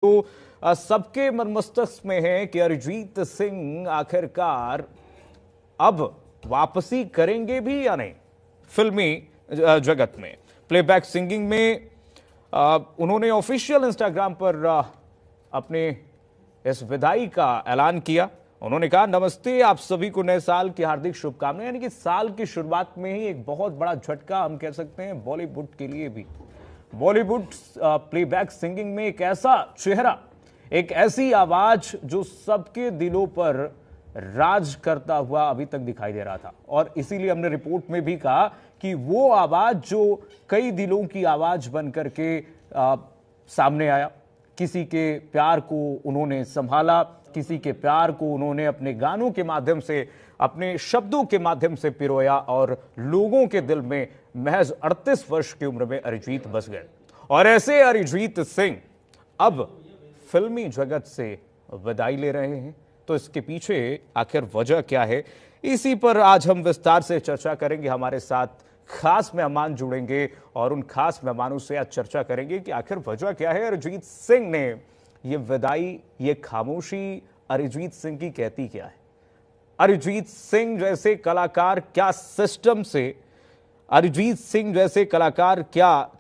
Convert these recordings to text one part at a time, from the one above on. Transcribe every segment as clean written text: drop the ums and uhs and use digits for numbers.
तो सबके मन मस्तिष्क में है कि अरिजीत सिंह आखिरकार अब वापसी करेंगे भी या नहीं फिल्मी जगत में। प्लेबैक सिंगिंग में उन्होंने ऑफिशियल इंस्टाग्राम पर अपने इस विदाई का ऐलान किया। उन्होंने कहा, नमस्ते, आप सभी को नए साल की हार्दिक शुभकामनाएं। यानी कि साल की शुरुआत में ही एक बहुत बड़ा झटका हम कह सकते हैं बॉलीवुड के लिए भी। बॉलीवुड प्लेबैक सिंगिंग में एक ऐसा चेहरा, एक ऐसी आवाज जो सबके दिलों पर राज करता हुआ अभी तक दिखाई दे रहा था। और इसीलिए हमने रिपोर्ट में भी कहा कि वो आवाज जो कई दिलों की आवाज बन करके सामने आया, किसी के प्यार को उन्होंने संभाला, किसी के प्यार को उन्होंने अपने गानों के माध्यम से, अपने शब्दों के माध्यम से पिरोया और लोगों के दिल में महज 38 वर्ष की उम्र में अरिजीत बस गए। और ऐसे अरिजीत सिंह अब फिल्मी जगत से विदाई ले रहे हैं। तो इसके पीछे आखिर वजह क्या है, इसी पर आज हम विस्तार से चर्चा करेंगे। हमारे साथ खास मेहमान जुड़ेंगे और उन खास मेहमानों से आज चर्चा करेंगे कि आखिर वजह क्या है। अरिजीत सिंह ने ये विदाई, ये खामोशी अरिजीत सिंह की कहती क्या है। अरिजीत सिंह जैसे कलाकार क्या सिस्टम से, अरिजीत सिंह जैसे कलाकार क्या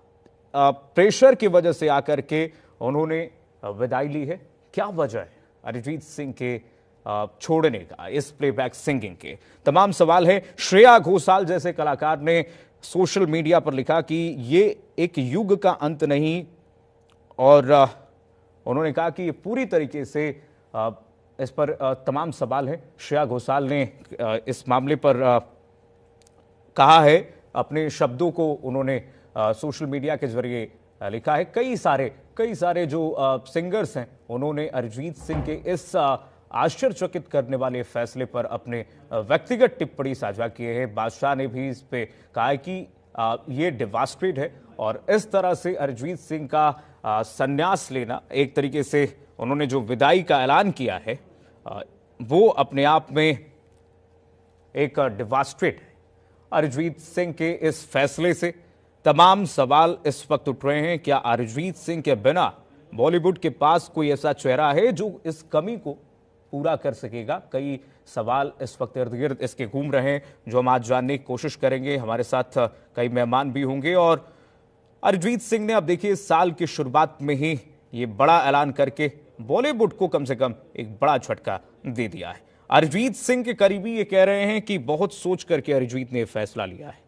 प्रेशर की वजह से आकर के उन्होंने विदाई ली है, क्या वजह है अरिजीत सिंह के छोड़ने का, इस प्लेबैक सिंगिंग के तमाम सवाल है। श्रेया घोषाल जैसे कलाकार ने सोशल मीडिया पर लिखा कि ये एक युग का अंत नहीं, और उन्होंने कहा कि ये पूरी तरीके से इस पर तमाम सवाल है। श्रेया घोषाल ने इस मामले पर कहा है, अपने शब्दों को उन्होंने सोशल मीडिया के जरिए लिखा है। कई सारे जो सिंगर्स हैं उन्होंने अरिजीत सिंह के इस आश्चर्यचकित करने वाले फैसले पर अपने व्यक्तिगत टिप्पणी साझा किए हैं। बादशाह ने भी इस पे कहा है कि ये डिवास्टेड है, और इस तरह से अरिजीत सिंह का संन्यास लेना, एक तरीके से उन्होंने जो विदाई का ऐलान किया है वो अपने आप में एक डिवास्टेड है। अरिजीत सिंह के इस फैसले से तमाम सवाल इस वक्त उठ रहे हैं, क्या अरिजीत सिंह के बिना बॉलीवुड के पास कोई ऐसा चेहरा है जो इस कमी को पूरा कर सकेगा। कई सवाल इस वक्त इर्द गिर्द इसके घूम रहे हैं जो हम आज जानने की कोशिश करेंगे। हमारे साथ कई मेहमान भी होंगे। और अरिजीत सिंह ने अब देखिए साल की शुरुआत में ही ये बड़ा ऐलान करके बॉलीवुड को कम से कम एक बड़ा झटका दे दिया है। अरिजीत सिंह के करीबी ये कह रहे हैं कि बहुत सोच करके अरिजीत ने फैसला लिया है,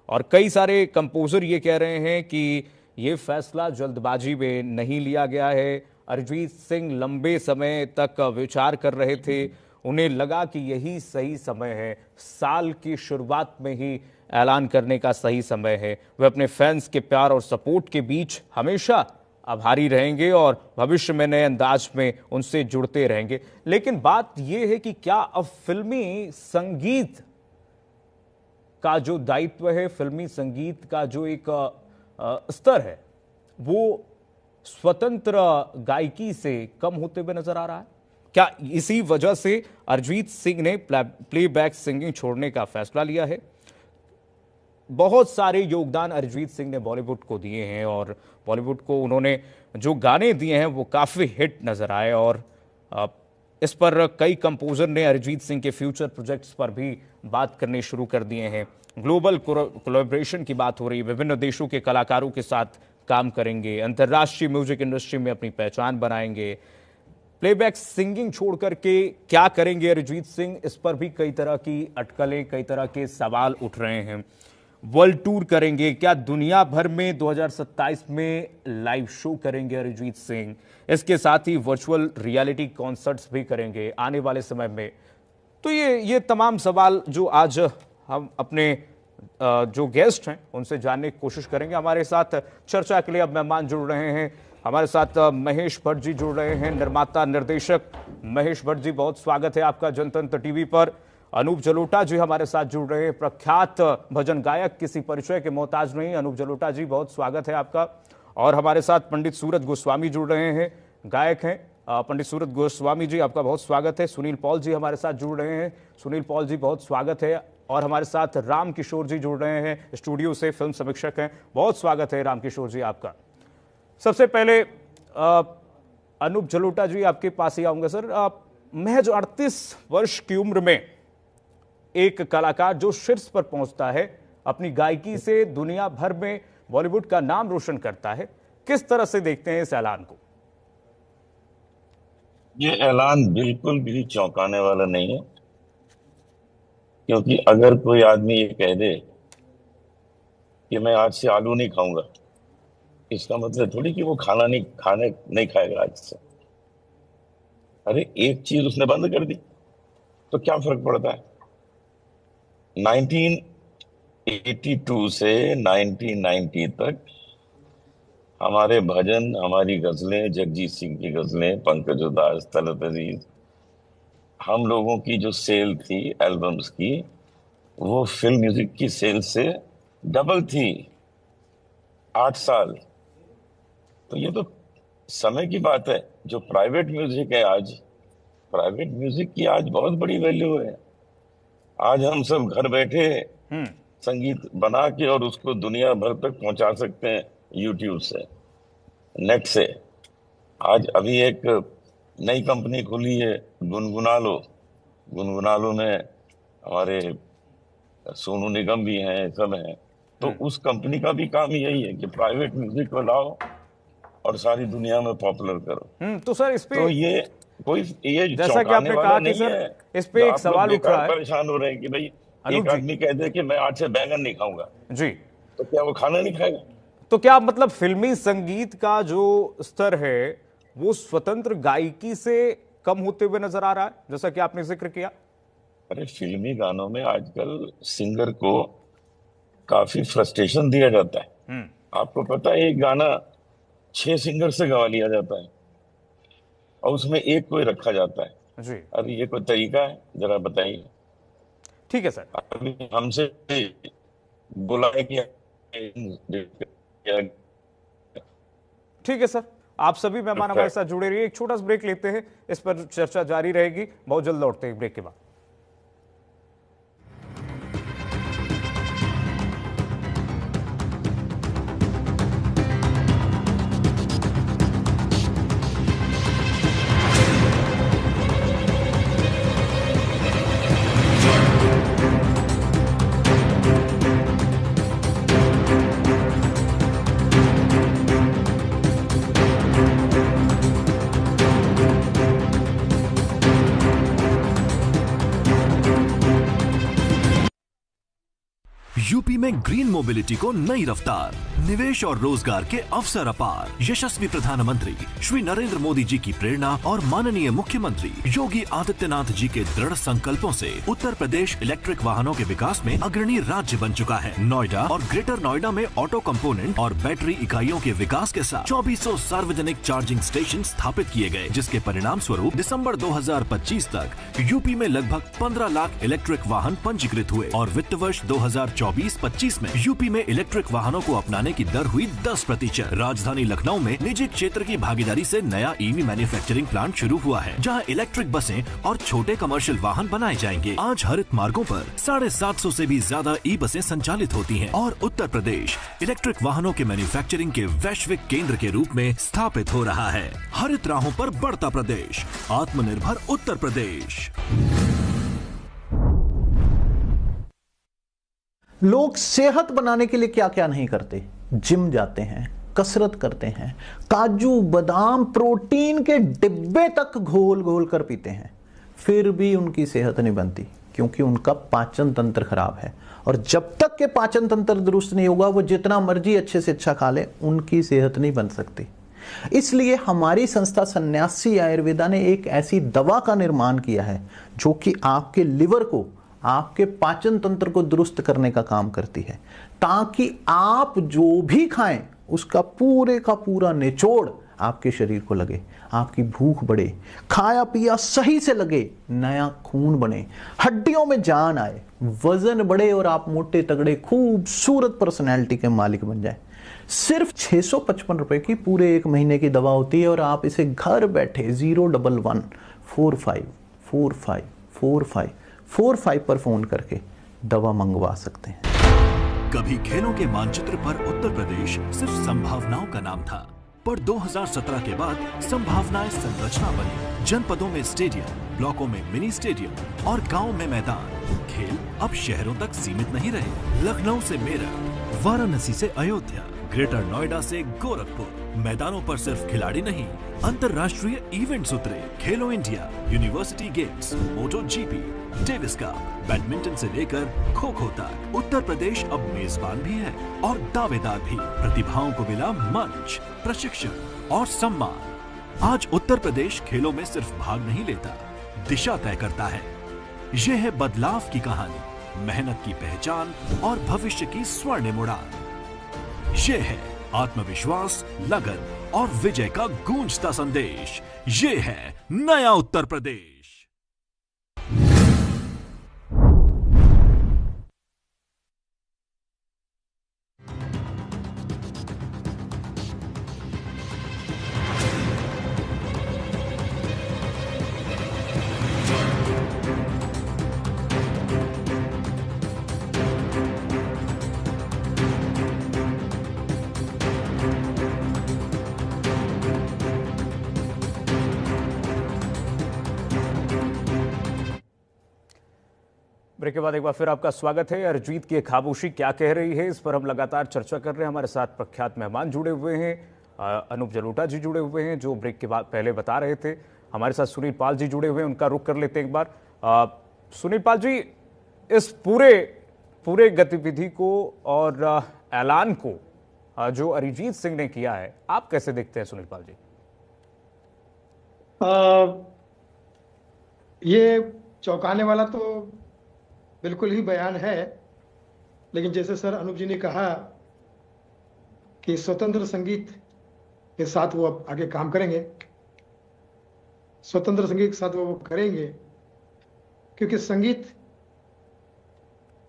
और कई सारे कंपोजर ये कह रहे हैं कि ये फैसला जल्दबाजी में नहीं लिया गया है। अरिजीत सिंह लंबे समय तक विचार कर रहे थे, उन्हें लगा कि यही सही समय है, साल की शुरुआत में ही ऐलान करने का सही समय है। वे अपने फैंस के प्यार और सपोर्ट के बीच हमेशा आभारी रहेंगे और भविष्य में नए अंदाज में उनसे जुड़ते रहेंगे। लेकिन बात यह है कि क्या अब फिल्मी संगीत का जो दायित्व है, फिल्मी संगीत का जो एक स्तर है, वो स्वतंत्र गायकी से कम होते हुए नजर आ रहा है। क्या इसी वजह से अरिजीत सिंह ने प्लेबैक सिंगिंग छोड़ने का फैसला लिया है। बहुत सारे योगदान अरिजीत सिंह ने बॉलीवुड को दिए हैं, और बॉलीवुड को उन्होंने जो गाने दिए हैं वो काफी हिट नजर आए। और इस पर कई कंपोजर ने अरिजीत सिंह के फ्यूचर प्रोजेक्ट्स पर भी बात करने शुरू कर दिए हैं। ग्लोबल कोलैबोरेशन की बात हो रही है, विभिन्न देशों के कलाकारों के साथ काम करेंगे, अंतर्राष्ट्रीय म्यूजिक इंडस्ट्री में अपनी पहचान बनाएंगे। प्लेबैक सिंगिंग छोड़ करके क्या करेंगे अरिजीत सिंह, इस पर भी कई तरह की अटकलें, कई तरह के सवाल उठ रहे हैं। वर्ल्ड टूर करेंगे, क्या दुनिया भर में 2027 में लाइव शो करेंगे अरिजीत सिंह। इसके साथ ही वर्चुअल रियलिटी कॉन्सर्ट्स भी करेंगे आने वाले समय में। तो ये तमाम सवाल जो आज हम अपने जो गेस्ट हैं उनसे जानने की कोशिश करेंगे। हमारे साथ चर्चा के लिए अब मेहमान जुड़ रहे हैं। हमारे साथ महेश भट्ट जी जुड़ रहे हैं, निर्माता निर्देशक महेश भट्ट जी, बहुत स्वागत है आपका जनतंत्र टीवी पर। अनूप जलोटा जी हमारे साथ जुड़ रहे हैं, प्रख्यात भजन गायक, किसी परिचय के मोहताज नहीं। अनूप जलोटा जी, बहुत स्वागत है आपका। और हमारे साथ पंडित सूरज गोस्वामी जुड़ रहे हैं, गायक हैं। पंडित सूरज गोस्वामी जी, आपका बहुत स्वागत है। सुनील पॉल जी हमारे साथ जुड़ रहे हैं। सुनील पॉल जी, बहुत स्वागत है। और हमारे साथ राम किशोर जी जुड़ रहे हैं, स्टूडियो से फिल्म समीक्षक हैं। बहुत स्वागत है राम किशोर जी आपका। सबसे पहले अनूप जलोटा जी, आपके पास ही आऊंगा सर। महज 38 वर्ष की उम्र में एक कलाकार जो शीर्ष पर पहुंचता है, अपनी गायकी से दुनिया भर में बॉलीवुड का नाम रोशन करता है, किस तरह से देखते हैं इस ऐलान को? ये ऐलान बिल्कुल भी चौंकाने वाला नहीं है, क्योंकि अगर कोई आदमी ये कह दे कि मैं आज से आलू नहीं खाऊंगा, इसका मतलब थोड़ी कि वो खाने नहीं खाएगा आज से। अरे एक चीज उसने बंद कर दी तो क्या फर्क पड़ता है। 1982 से 1990 तक हमारे भजन, हमारी गजलें, जगजीत सिंह की गजलें, पंकज उधास, तलत अजीज, हम लोगों की जो सेल थी एल्बम्स की, वो फिल्म म्यूजिक की सेल से डबल थी। 8 साल। तो ये तो समय की बात है। जो प्राइवेट म्यूजिक है आज, प्राइवेट म्यूजिक की आज बहुत बड़ी वैल्यू है। आज हम सब घर बैठे संगीत बना के और उसको दुनिया भर तक पहुंचा सकते हैं यूट्यूब से, नेट से। आज अभी एक नई कंपनी खुली है, गुनगुना लो। गुनगुना लो में हमारे सोनू निगम भी हैं, सब हैं। तो उस कंपनी का भी काम यही है कि प्राइवेट म्यूजिक को लाओ और सारी दुनिया में पॉपुलर करो। तो सर इस पे तो ये कोई ये जैसा कि चौंकाने आपने वाला कहा कि नहीं सर है। इस पे एक आप लोग सवाल उठ बेकार रहा है परेशान हो रहे हैं कि भाई अनूप एक जी। आदमी कह दे कि मैं आज से बैंगन नहीं खाऊंगा, जी, तो क्या वो खाना नहीं खाएगा? तो क्या मतलब फिल्मी संगीत का जो स्तर है वो स्वतंत्र गायकी से कम होते हुए नजर आ रहा है, जैसा कि आपने जिक्र किया? अरे फिल्मी गानों में आजकल सिंगर को काफी फ्रस्ट्रेशन दिया जाता है। आपको पता है एक गाना 6 सिंगर से गवा लिया जाता है और उसमें एक कोई रखा जाता है। जी, अरे ये कोई तरीका है? जरा बताइए। ठीक है सर। अभी हमसे बोला है कि ठीक है सर, आप सभी मेहमान हमारे साथ जुड़े रहिए। एक छोटा सा ब्रेक लेते हैं, इस पर चर्चा जारी रहेगी। बहुत जल्द लौटते हैं ब्रेक के बाद। यूपी में ग्रीन मोबिलिटी को नई रफ्तार, निवेश और रोजगार के अवसर अपार। यशस्वी प्रधानमंत्री श्री नरेंद्र मोदी जी की प्रेरणा और माननीय मुख्यमंत्री योगी आदित्यनाथ जी के दृढ़ संकल्पों से उत्तर प्रदेश इलेक्ट्रिक वाहनों के विकास में अग्रणी राज्य बन चुका है। नोएडा और ग्रेटर नोएडा में ऑटो कंपोनेंट और बैटरी इकाइयों के विकास के साथ 2400 सार्वजनिक चार्जिंग स्टेशन स्थापित किए गए, जिसके परिणाम स्वरूप दिसंबर 2025 तक यूपी में लगभग 15 लाख इलेक्ट्रिक वाहन पंजीकृत हुए और वित्त वर्ष 2024-25 में यूपी में इलेक्ट्रिक वाहनों को अपनाने की दर हुई 10%। राजधानी लखनऊ में निजी क्षेत्र की भागीदारी से नया ईवी मैन्युफैक्चरिंग प्लांट शुरू हुआ है, जहां इलेक्ट्रिक बसें और छोटे कमर्शियल वाहन बनाए जाएंगे। आज हरित मार्गों पर 750 से भी ज्यादा ई बसें संचालित होती हैं और उत्तर प्रदेश इलेक्ट्रिक वाहनों के मैन्युफैक्चरिंग के वैश्विक केंद्र के रूप में स्थापित हो रहा है। हरित राहों पर बढ़ता प्रदेश, आत्मनिर्भर उत्तर प्रदेश। लोग सेहत बनाने के लिए क्या क्या नहीं करते। जिम जाते हैं, कसरत करते हैं, काजू बादाम प्रोटीन के डिब्बे तक घोल घोल कर पीते हैं, फिर भी उनकी सेहत नहीं बनती, क्योंकि उनका पाचन तंत्र खराब है। और जब तक के पाचन तंत्र दुरुस्त नहीं होगा, वो जितना मर्जी अच्छे से अच्छा खा ले, उनकी सेहत नहीं बन सकती। इसलिए हमारी संस्था सन्यासी आयुर्वेदा ने एक ऐसी दवा का निर्माण किया है जो कि आपके लिवर को, आपके पाचन तंत्र को दुरुस्त करने का काम करती है, ताकि आप जो भी खाएं उसका पूरे का पूरा निचोड़ आपके शरीर को लगे, आपकी भूख बढ़े, खाया पिया सही से लगे, नया खून बने, हड्डियों में जान आए, वजन बढ़े और आप मोटे तगड़े खूबसूरत पर्सनैलिटी के मालिक बन जाए। सिर्फ 655 रुपए की पूरे 1 महीने की दवा होती है और आप इसे घर बैठे 01145454545 पर फोन करके दवा मंगवा सकते हैं। कभी खेलों के मानचित्र पर उत्तर प्रदेश सिर्फ संभावनाओं का नाम था, पर 2017 के बाद संभावनाएं संरचना बनी। जनपदों में स्टेडियम, ब्लॉकों में मिनी स्टेडियम और गांव में मैदान। खेल अब शहरों तक सीमित नहीं रहे। लखनऊ से मेरठ, वाराणसी से अयोध्या, ग्रेटर नोएडा से गोरखपुर, मैदानों पर सिर्फ खिलाड़ी नहीं, अंतर्राष्ट्रीय इवेंट्स उतरे। खेलो इंडिया, यूनिवर्सिटी गेम्स, मोटो जीपी, डेविस कप, बैडमिंटन से लेकर खो खो तक उत्तर प्रदेश अब मेजबान भी है और दावेदार भी। प्रतिभाओं को मिला मंच, प्रशिक्षण और सम्मान। आज उत्तर प्रदेश खेलों में सिर्फ भाग नहीं लेता, दिशा तय करता है। यह है बदलाव की कहानी, मेहनत की पहचान और भविष्य की स्वर्णिम उड़ान। ये है आत्मविश्वास, लगन और विजय का गूंजता संदेश। ये है नया उत्तर प्रदेश। ब्रेक के बाद एक बार फिर आपका स्वागत है। अरिजीत की खामोशी क्या कह रही है, इस पर हम लगातार चर्चा कर रहे हैं। हमारे साथ प्रख्यात मेहमान जुड़े हुए हैं, अनूप जलोटा जी जुड़े हुए हैं जो ब्रेक के बाद पहले बता रहे थे। हमारे साथ सुनील पाल जी जुड़े हुए हैं, उनका रुख कर लेते हैं एक बार। सुनील पाल जी, इस पूरे गतिविधि को और ऐलान को जो अरिजीत सिंह ने किया है, आप कैसे देखते हैं सुनील पाल जी? ये चौंकाने वाला तो बिल्कुल ही बयान है, लेकिन जैसे सर अनूप जी ने कहा कि स्वतंत्र संगीत के साथ वो अब आगे काम करेंगे। स्वतंत्र संगीत के साथ वो करेंगे क्योंकि संगीत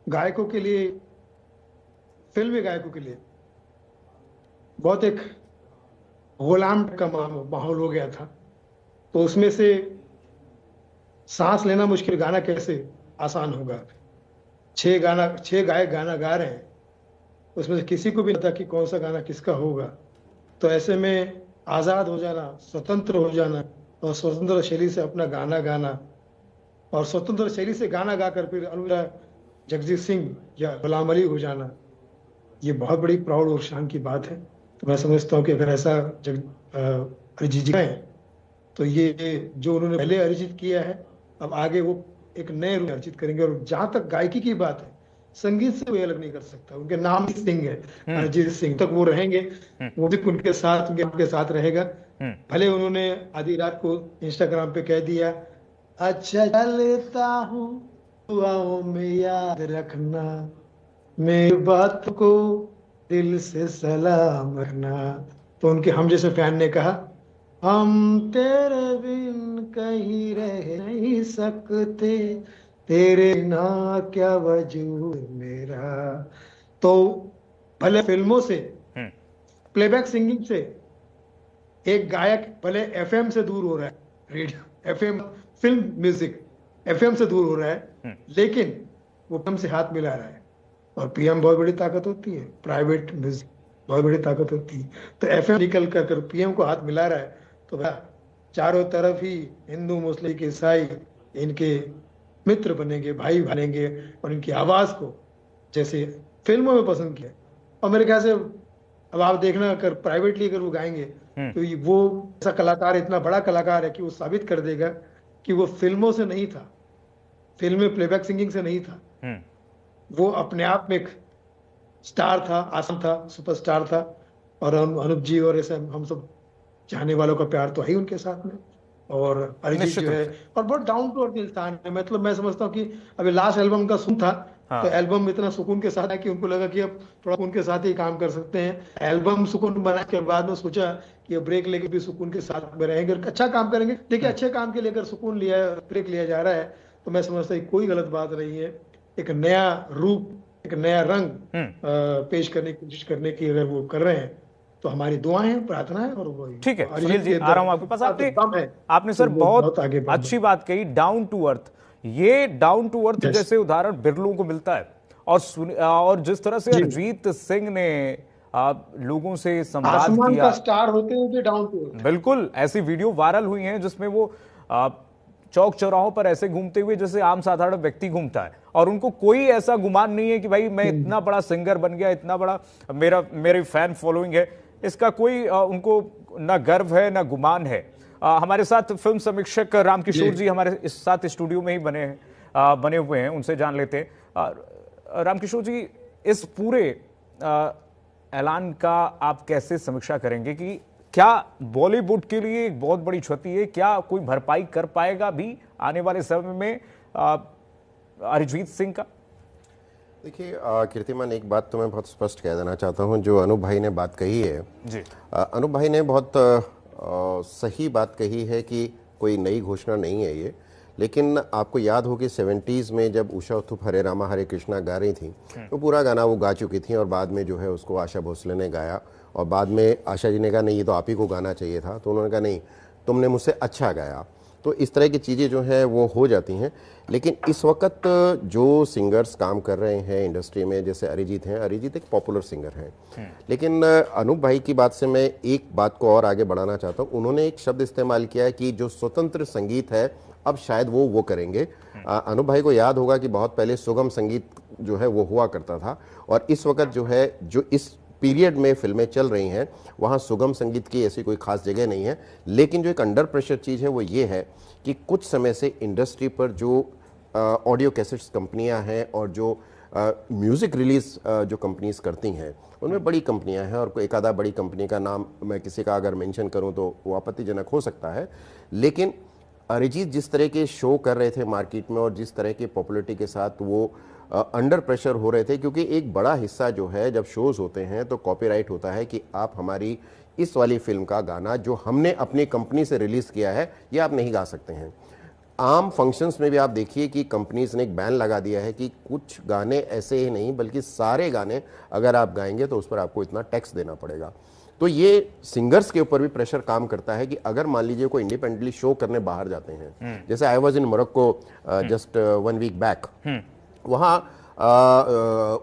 गायकों के लिए, फिल्मी गायकों के लिए बहुत एक गुलाम का माहौल हो गया था। तो उसमें से सांस लेना मुश्किल, गाना कैसे आसान होगा। 6 गायक गाना गा रहे हैं, उसमें से किसी को भी नहीं पता कि कौन सा गाना किसका होगा। तो ऐसे में आज़ाद हो जाना, स्वतंत्र हो जाना और स्वतंत्र शैली से अपना गाना गाना और स्वतंत्र शैली से गाना गाकर फिर अनुरा जगजीत सिंह या गुलाम अली हो जाना, ये बहुत बड़ी प्राउड और शान की बात है। तो मैं समझता हूँ कि अगर ऐसा अरिजीत जी हैं तो ये जो उन्होंने पहले अरिजीत किया है, अब आगे वो एक नए रूप अर्जित करेंगे। और जहां तक गायकी की बात है, संगीत से कोई अलग नहीं कर सकता। उनके नाम ही सिंह है, अरिजीत सिंह तक वो रहेंगे। वो भी उनके साथ रहेगा। भले उन्होंने आधी रात को इंस्टाग्राम पे कह दिया, अच्छा चलता हूँ दुआओं में याद रखना, मेरी बात को दिल से सलाम रखना। तो उनके हम जैसे फैन ने कहा, हम तेरे बिन कहीं रह नहीं सकते, तेरे ना क्या वजूद मेरा। तो भले फिल्मों से, प्लेबैक सिंगिंग से एक गायक भले एफएम से दूर हो रहा है, radio FM, film music FM से दूर हो रहा है, लेकिन वो पीएम से हाथ मिला रहा है। और पीएम बहुत बड़ी ताकत होती है, प्राइवेट म्यूजिक बहुत बड़ी ताकत होती है। तो एफएम निकल कर पीएम को हाथ मिला रहा है, तो चारों तरफ ही हिंदू, मुस्लिम, ईसाई इनके मित्र बनेंगे, भाई बनेंगे और इनकी आवाज को जैसे फिल्मों में पसंद किया। और मेरे ख्याल से अब आप देखना, अगर प्राइवेटली अगर वो गाएंगे तो वो ऐसा कलाकार, इतना बड़ा कलाकार है कि वो साबित कर देगा कि वो फिल्मों से नहीं था, फिल्म में प्लेबैक सिंगिंग से नहीं था, वो अपने आप में एक स्टार था, आसम था, सुपरस्टार था। और अनूप जी और ऐसे हम सब चाहने वालों का प्यार तो है ही उनके साथ में। और अरिजीत जो है और बहुत डाउन टू अर्थ इंसान है। मतलब मैं समझता हूँ कि अभी लास्ट एल्बम का सुन था, तो एल्बम इतना सुकून के साथ है कि उनको लगा कि अब थोड़ा उनके साथ ही काम कर सकते हैं। एल्बम सुकून बना के बाद में सोचा कि ब्रेक लेके भी सुकून के साथ में रहेंगे, अच्छा काम करेंगे। देखिए, अच्छे काम के लेकर सुकून लिया, ब्रेक लिया जा रहा है, तो मैं समझता हूँ कोई गलत बात नहीं है। एक नया रूप, एक नया रंग पेश करने की कोशिश करने की अगर वो कर रहे हैं तो हमारी दुआएं हैं, प्रार्थना है। और वो ठीक है सुनील जी, आ रहा हूं आपके पास। आपने सर बहुत अच्छी बात कही, डाउन टू अर्थ। ये डाउन टू अर्थ जैसे उदाहरण बिरलों को मिलता है। और जिस तरह से अरिजीत सिंह ने लोगों से संवाद आसमान किया। का स्टार होते हुए भी डाउन टू अर्थ। बिल्कुल, ऐसी वीडियो वायरल हुई हैं जिसमें वो चौक चौराहों पर ऐसे घूमते हुए जैसे आम साधारण व्यक्ति घूमता है, और उनको कोई ऐसा गुमान नहीं है कि भाई मैं इतना बड़ा सिंगर बन गया, इतना बड़ा मेरी फैन फॉलोइंग है। इसका कोई उनको ना गर्व है ना गुमान है। हमारे साथ फिल्म समीक्षक रामकिशोर जी हमारे इस साथ स्टूडियो में ही बने हुए हैं, उनसे जान लेते हैं। रामकिशोर जी, इस पूरे ऐलान का आप कैसे समीक्षा करेंगे कि क्या बॉलीवुड के लिए एक बहुत बड़ी क्षति है? क्या कोई भरपाई कर पाएगा भी आने वाले समय में अरिजीत सिंह का? देखिए कीर्तिमान, एक बात तो मैं बहुत स्पष्ट कह देना चाहता हूं। जो अनूप भाई ने बात कही है जी, अनूप भाई ने बहुत सही बात कही है कि कोई नई घोषणा नहीं है ये। लेकिन आपको याद हो कि 70s में जब उषा उत्थुप हरे रामा हरे कृष्णा गा रही थी तो पूरा गाना वो गा चुकी थी, और बाद में जो है उसको आशा भोसले ने गाया, और बाद में आशा जी ने कहा नहीं ये तो आप ही को गाना चाहिए था, तो उन्होंने कहा नहीं तुमने मुझसे अच्छा गाया। तो इस तरह की चीज़ें जो हैं वो हो जाती हैं। लेकिन इस वक्त जो सिंगर्स काम कर रहे हैं इंडस्ट्री में, जैसे अरिजीत हैं, अरिजीत एक पॉपुलर सिंगर हैं। लेकिन अनूप भाई की बात से मैं एक बात को और आगे बढ़ाना चाहता हूँ। उन्होंने एक शब्द इस्तेमाल किया है कि जो स्वतंत्र संगीत है अब शायद वो करेंगे। अनूप भाई को याद होगा कि बहुत पहले सुगम संगीत जो है वो हुआ करता था, और इस वक्त जो है जो इस पीरियड में फिल्में चल रही हैं वहाँ सुगम संगीत की ऐसी कोई खास जगह नहीं है। लेकिन जो एक अंडर प्रेशर चीज़ है वो ये है कि कुछ समय से इंडस्ट्री पर जो ऑडियो कैसेट्स कंपनियां हैं और जो म्यूज़िक रिलीज़ जो कंपनीज करती हैं उनमें बड़ी कंपनियां हैं, और कोई एक आधा बड़ी कंपनी का नाम मैं किसी का अगर मेंशन करूं तो वो आपत्तिजनक हो सकता है। लेकिन अरिजीत जिस तरह के शो कर रहे थे मार्केट में और जिस तरह की पॉपुलरिटी के साथ वो अंडर प्रेशर हो रहे थे, क्योंकि एक बड़ा हिस्सा जो है जब शोज़ होते हैं तो कॉपीराइट होता है कि आप हमारी इस वाली फिल्म का गाना जो हमने अपनी कंपनी से रिलीज़ किया है ये आप नहीं गा सकते हैं। आम फंक्शंस में भी आप देखिए कि कंपनीज ने एक बैन लगा दिया है कि कुछ गाने ऐसे ही नहीं बल्कि सारे गाने अगर आप गाएंगे तो उस पर आपको इतना टैक्स देना पड़ेगा। तो ये सिंगर्स के ऊपर भी प्रेशर काम करता है कि अगर मान लीजिए कोई इंडिपेंडेंटली शो करने बाहर जाते हैं, जैसे I was in Morocco just 1 week back, वहाँ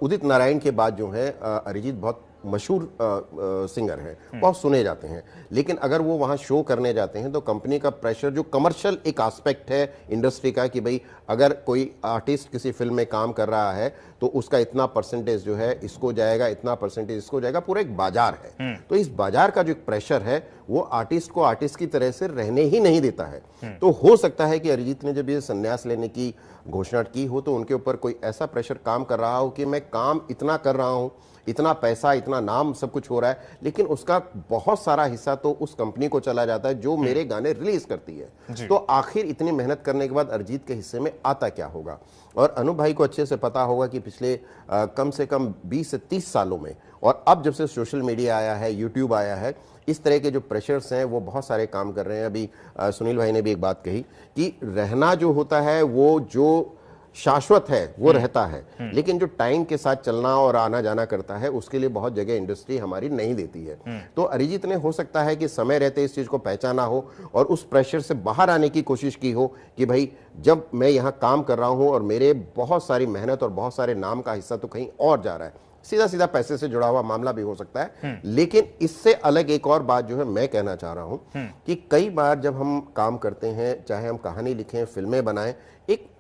उदित नारायण के बाद जो है अरिजीत बहुत मशहूर सिंगर हैं, बहुत सुने जाते हैं। लेकिन अगर वो वहाँ शो करने जाते हैं तो कंपनी का प्रेशर, जो कमर्शियल एक एस्पेक्ट है इंडस्ट्री का कि भाई अगर कोई आर्टिस्ट किसी फिल्म में काम कर रहा है तो उसका इतना परसेंटेज जो है इसको जाएगा, इतना परसेंटेज इसको जाएगा, पूरा एक बाजार है। तो इस बाजार का जो एक प्रेशर है वो आर्टिस्ट को आर्टिस्ट की तरह से रहने ही नहीं देता है। तो हो सकता है कि अरिजीत ने जब ये संन्यास लेने की घोषणा की हो तो उनके ऊपर कोई ऐसा प्रेशर काम कर रहा हो कि मैं काम इतना कर रहा हूं, इतना पैसा, इतना नाम, सब कुछ हो रहा है, लेकिन उसका बहुत सारा हिस्सा तो उस कंपनी को चला जाता है जो मेरे गाने रिलीज करती है। तो आखिर इतनी मेहनत करने के बाद अरिजीत के हिस्से में आता क्या होगा? और अनूप भाई को अच्छे से पता होगा कि पिछले कम से कम 20 से 30 सालों में, और अब जब से सोशल मीडिया आया है, यूट्यूब आया है, इस तरह के जो प्रेशर्स हैं वो बहुत सारे काम कर रहे हैं। अभी सुनील भाई ने भी एक बात कही कि रहना जो होता है वो जो शाश्वत है वो रहता है, लेकिन जो टाइम के साथ चलना और आना जाना करता है उसके लिए बहुत जगह इंडस्ट्री हमारी नहीं देती है। तो अरिजीत ने हो सकता है कि समय रहते इस चीज को पहचाना हो और उस प्रेशर से बाहर आने की कोशिश की हो कि भाई जब मैं यहाँ काम कर रहा हूँ और मेरे बहुत सारी मेहनत और बहुत सारे नाम का हिस्सा तो कहीं और जा रहा है, सीधा सीधा पैसे से जुड़ा हुआ मामला भी हो सकता है। लेकिन इससे अलग एक और बात जो है मैं कहना चाह रहा हूं कि कई बार जब हम काम करते हैं, चाहे हम कहानी लिखें, फिल्में बनाएं, एक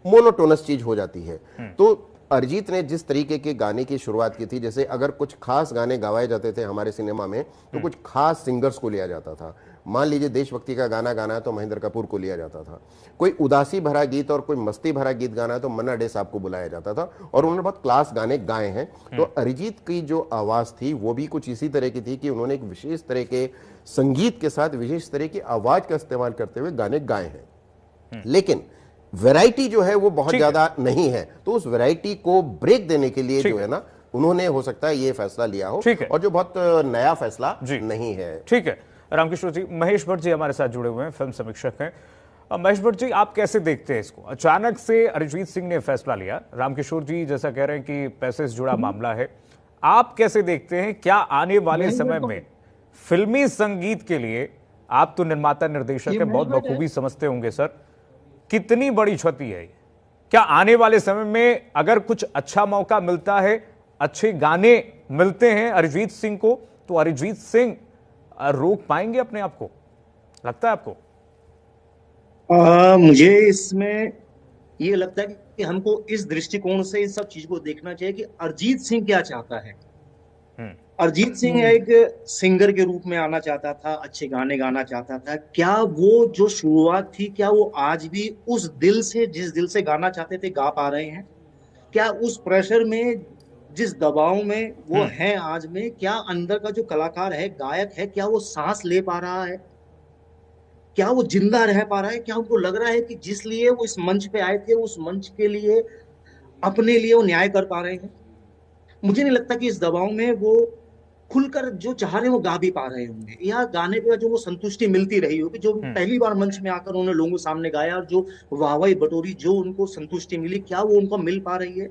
मोनोटोनस चीज हो जाती है। तो अरिजीत ने जिस तरीके के गाने की शुरुआत की थी, जैसे अगर कुछ खास गाने गवाए जाते थे हमारे सिनेमा में तो कुछ खास सिंगर्स को लिया जाता था। मान लीजिए देशभक्ति का गाना गाना है तो महेंद्र कपूर को लिया जाता था, कोई उदासी भरा गीत और कोई मस्ती भरा गीत गाना है तो मन्ना डे साहब को बुलाया जाता था, और उन्होंने बहुत क्लास गाने गाए हैं। तो अरिजीत की जो आवाज थी वो भी कुछ इसी तरह की थी कि उन्होंने एक विशेष तरह के संगीत के साथ विशेष तरह की आवाज का इस्तेमाल करते हुए गाने गाए हैं। लेकिन वैरायटी जो है वो बहुत ज्यादा नहीं है, तो उस वैरायटी को ब्रेक देने के लिए जो है ना उन्होंने हो सकता है ये फैसला लिया हो, और जो बहुत नया फैसला नहीं है। ठीक है रामकिशोर जी। महेश भट्ट जी हमारे साथ जुड़े हुए हैं, फिल्म समीक्षक हैं। महेश भट्ट जी, आप कैसे देखते हैं इसको? अचानक से अरिजीत सिंह ने फैसला लिया, रामकिशोर जी जैसा कह रहे हैं कि पैसे से जुड़ा मामला है, आप कैसे देखते हैं? क्या आने वाले समय में फिल्मी संगीत के लिए, आप तो निर्माता निर्देशक हैं, बहुत बखूबी समझते होंगे सर, कितनी बड़ी क्षति है? क्या आने वाले समय में अगर कुछ अच्छा मौका मिलता है, अच्छे गाने मिलते हैं अरिजीत सिंह को तो अरिजीत सिंह रोक पाएंगे अपने आप को, लगता है आपको? मुझे इसमें ये लगता है कि हमको इस दृष्टिकोण से इस सब चीज को देखना चाहिए कि अरिजीत सिंह क्या चाहता है। अरिजीत सिंह एक सिंगर के रूप में आना चाहता था, अच्छे गाने गाना चाहता था। क्या वो जो शुरुआत थी, क्या वो आज भी उस दिल से, जिस दिल से गाना चाहते थे, गा पा रहे हैं? क्या उस प्रेशर में, जिस दबाव में वो हैं आज में, क्या अंदर का जो कलाकार है, गायक है, क्या वो सांस ले पा रहा है? क्या वो जिंदा रह पा रहा है? क्या उनको लग रहा है कि जिस लिए वो इस मंच पे आए थे, उस मंच के लिए, अपने लिए वो न्याय कर पा रहे हैं? मुझे नहीं लगता कि इस दबाव में वो खुलकर जो चाह रहे हैं वो गा भी पा रहे होंगे, या गाने पे जो वो संतुष्टि मिलती रही होगी, जो पहली बार मंच में आकर उन्होंने लोगों के सामने गाया और जो वाहवाही बटोरी, जो उनको संतुष्टि मिली, क्या वो उनको मिल पा रही है?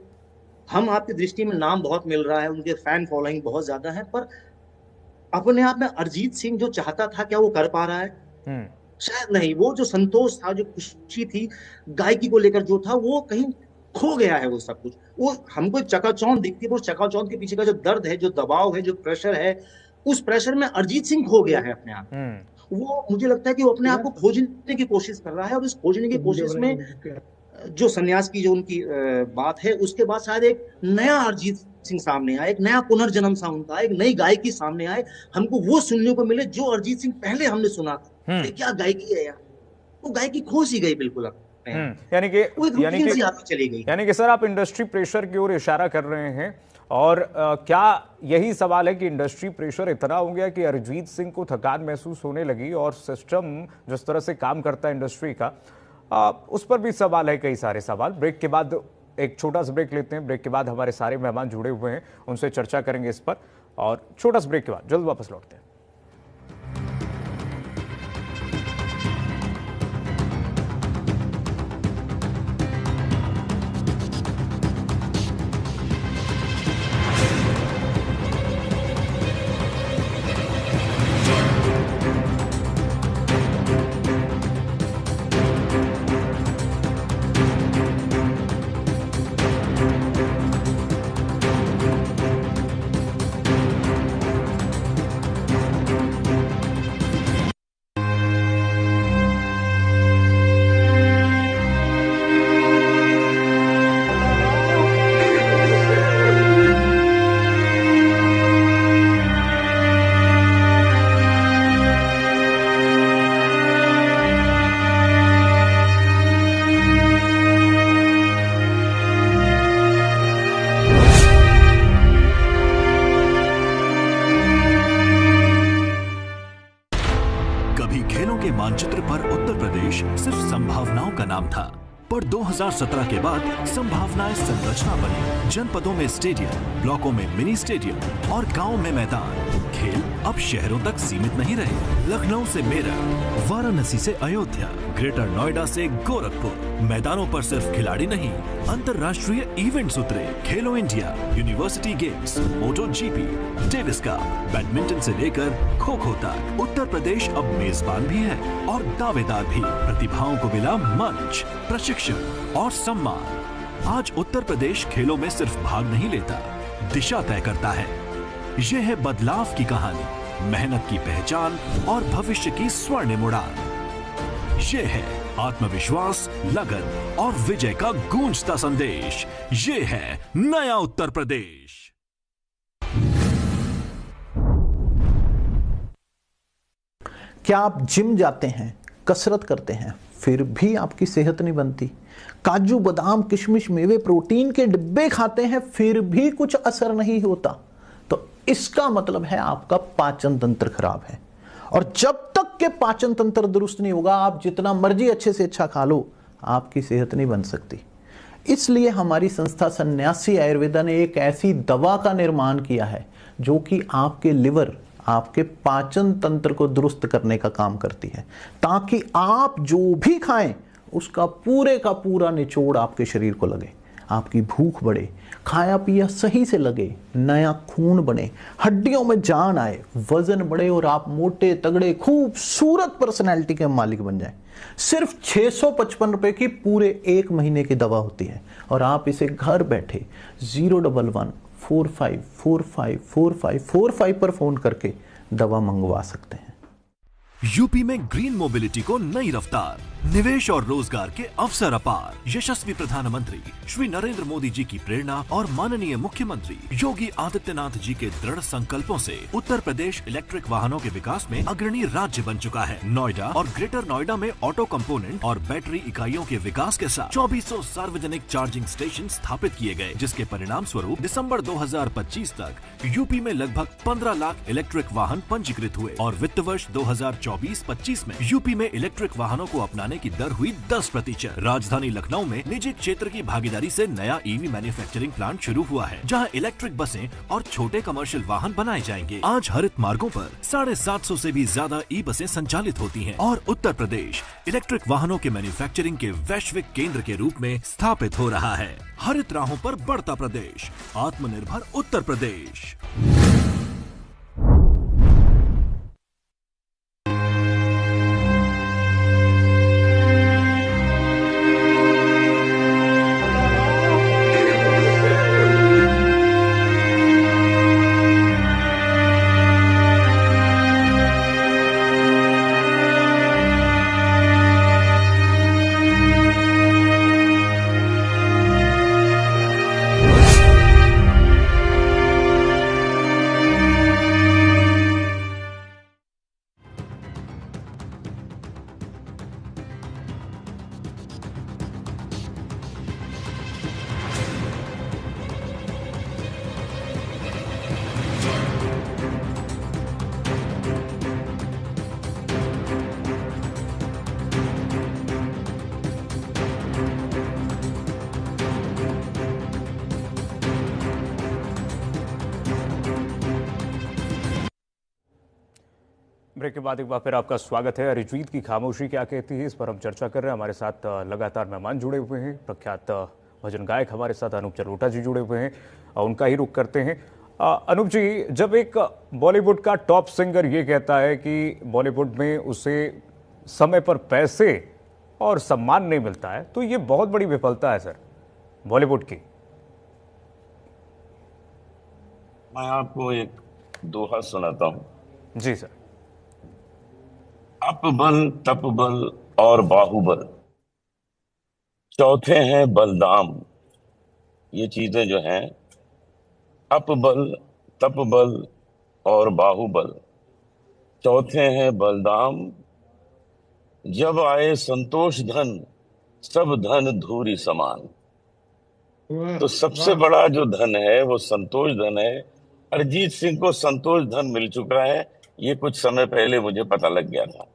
हम आपकी दृष्टि में नाम बहुत मिल रहा है, उनके फैन फॉलोइंग बहुत ज्यादा है, पर अपने आप में अरिजीत सिंह जो चाहता था, क्या वो कर पा रहा है? शायद नहीं। वो जो संतोष था, जो खुशी थी गायकी को लेकर जो था, वो कहीं खो गया है वो सब कुछ। वो हमको चकाचौंध दिखती है, पर उस चकाचौंध के पीछे का जो दर्द है, जो दबाव है, जो प्रेशर है, उस प्रेशर में अरिजीत सिंह खो गया है अपने आप। वो, मुझे लगता है कि वो अपने आप को खोजने की कोशिश कर रहा है, और इस खोजने की कोशिश में जो सन्यास की जो उनकी बात है, उसके बाद शायद एक नया अरिजीत सिंह सामने आए, एक नया पुनर्जन्म सा उनका, एक नई गायकी सामने आए, हमको वो सुनने को मिले जो अरिजीत सिंह पहले हमने सुना था। क्या गायकी है यार, वो गायकी खो सी गई बिल्कुल। यानी कि सर आप इंडस्ट्री प्रेशर की ओर इशारा कर रहे हैं, और क्या यही सवाल है कि इंडस्ट्री प्रेशर इतना हो गया कि अरिजीत सिंह को थकान महसूस होने लगी, और सिस्टम जिस तरह से काम करता है इंडस्ट्री का, उस पर भी सवाल है, कई सारे सवाल। ब्रेक के बाद एक छोटा सा ब्रेक लेते हैं, ब्रेक के बाद हमारे सारे मेहमान जुड़े हुए हैं, उनसे चर्चा करेंगे इस पर, और छोटा सा ब्रेक के बाद जल्द वापस लौटते हैं। मानचित्र पर उत्तर प्रदेश सिर्फ संभावनाओं का नाम था, पर 2017 के बाद संभावनाएं संरचना बनी। जनपदों में स्टेडियम, ब्लॉकों में मिनी स्टेडियम और गांव में मैदान। खेल अब शहरों तक सीमित नहीं रहे। लखनऊ से मेरठ, वाराणसी से अयोध्या, ग्रेटर नोएडा से गोरखपुर, मैदानों पर सिर्फ खिलाड़ी नहीं, अंतर्राष्ट्रीय इवेंट्स उतरे। खेलो इंडिया, यूनिवर्सिटी गेम्स, मोटो जीपी, डेविस कप, बैडमिंटन से लेकर खो खो तक। उत्तर प्रदेश अब मेजबान भी है और दावेदार भी। प्रतिभाओं को मिला मंच, प्रशिक्षण और सम्मान। आज उत्तर प्रदेश खेलों में सिर्फ भाग नहीं लेता, दिशा तय करता है। यह है बदलाव की कहानी, मेहनत की पहचान और भविष्य की स्वर्णिम उड़ान। यह है आत्मविश्वास, लगन और विजय का गूंजता संदेश। यह है नया उत्तर प्रदेश। क्या आप जिम जाते हैं, कसरत करते हैं, फिर भी आपकी सेहत नहीं बनती? काजू बादाम किशमिश मेवे प्रोटीन के डिब्बे खाते हैं, फिर भी कुछ असर नहीं होता? तो इसका मतलब है आपका पाचन तंत्र खराब है। और जब तक के पाचन तंत्र दुरुस्त नहीं होगा, आप जितना मर्जी अच्छे से अच्छा खा लो, आपकी सेहत नहीं बन सकती। इसलिए हमारी संस्था सन्यासी आयुर्वेदा ने एक ऐसी दवा का निर्माण किया है जो कि आपके लिवर, आपके पाचन तंत्र को दुरुस्त करने का काम करती है, ताकि आप जो भी खाएं उसका पूरे का पूरा निचोड़ आपके शरीर को लगे, आपकी भूख बढ़े, खाया पिया सही से लगे, नया खून बने, हड्डियों में जान आए, वजन बढ़े और आप मोटे तगड़े खूबसूरत पर्सनैलिटी के मालिक बन जाएं। सिर्फ 655 रुपए की पूरे 1 महीने की दवा होती है, और आप इसे घर बैठे 011 45454545 पर फोन करके दवा मंगवा सकते हैं। यूपी में ग्रीन मोबिलिटी को नई रफ्तार, निवेश और रोजगार के अवसर अपार। यशस्वी प्रधानमंत्री श्री नरेंद्र मोदी जी की प्रेरणा और माननीय मुख्यमंत्री योगी आदित्यनाथ जी के दृढ़ संकल्पों से उत्तर प्रदेश इलेक्ट्रिक वाहनों के विकास में अग्रणी राज्य बन चुका है। नोएडा और ग्रेटर नोएडा में ऑटो कंपोनेंट और बैटरी इकाइयों के विकास के साथ 2400 सार्वजनिक चार्जिंग स्टेशन स्थापित किए गए, जिसके परिणाम स्वरूप दिसंबर 2025 तक यूपी में लगभग 15 लाख इलेक्ट्रिक वाहन पंजीकृत हुए और वित्त वर्ष 2024-25 में यूपी में इलेक्ट्रिक वाहनों को अपनाने की दर हुई 10%। राजधानी लखनऊ में निजी क्षेत्र की भागीदारी से नया ईवी मैन्युफैक्चरिंग प्लांट शुरू हुआ है, जहां इलेक्ट्रिक बसें और छोटे कमर्शियल वाहन बनाए जाएंगे। आज हरित मार्गों पर 750 से भी ज्यादा ई बसें संचालित होती हैं और उत्तर प्रदेश इलेक्ट्रिक वाहनों के मैन्युफैक्चरिंग के वैश्विक केंद्र के रूप में स्थापित हो रहा है। हरित राहों पर बढ़ता प्रदेश, आत्मनिर्भर उत्तर प्रदेश। ब्रेक के बाद एक बार फिर आपका स्वागत है। अरिजीत की खामोशी क्या कहती है, इस पर हम चर्चा कर रहे हैं। हमारे साथ लगातार मेहमान जुड़े हुए हैं। प्रख्यात भजन गायक हमारे साथ अनूप जलोटा जी जुड़े हुए हैं और उनका ही रुख करते हैं। अनूप जी, जब एक बॉलीवुड का टॉप सिंगर ये कहता है कि बॉलीवुड में उसे समय पर पैसे और सम्मान नहीं मिलता है, तो ये बहुत बड़ी विफलता है सर बॉलीवुड की। मैं आपको एक दोहा सुनाता हूं। जी सर। अप बल तप बल और बाहुबल, चौथे हैं बलदाम। ये चीजें जो हैं, अप बल तप बल और बाहुबल, चौथे हैं बलदाम। जब आए संतोष धन, सब धन धूरी समान। तो सबसे बड़ा जो धन है वो संतोष धन है। अरिजीत सिंह को संतोष धन मिल चुका है, ये कुछ समय पहले मुझे पता लग गया था।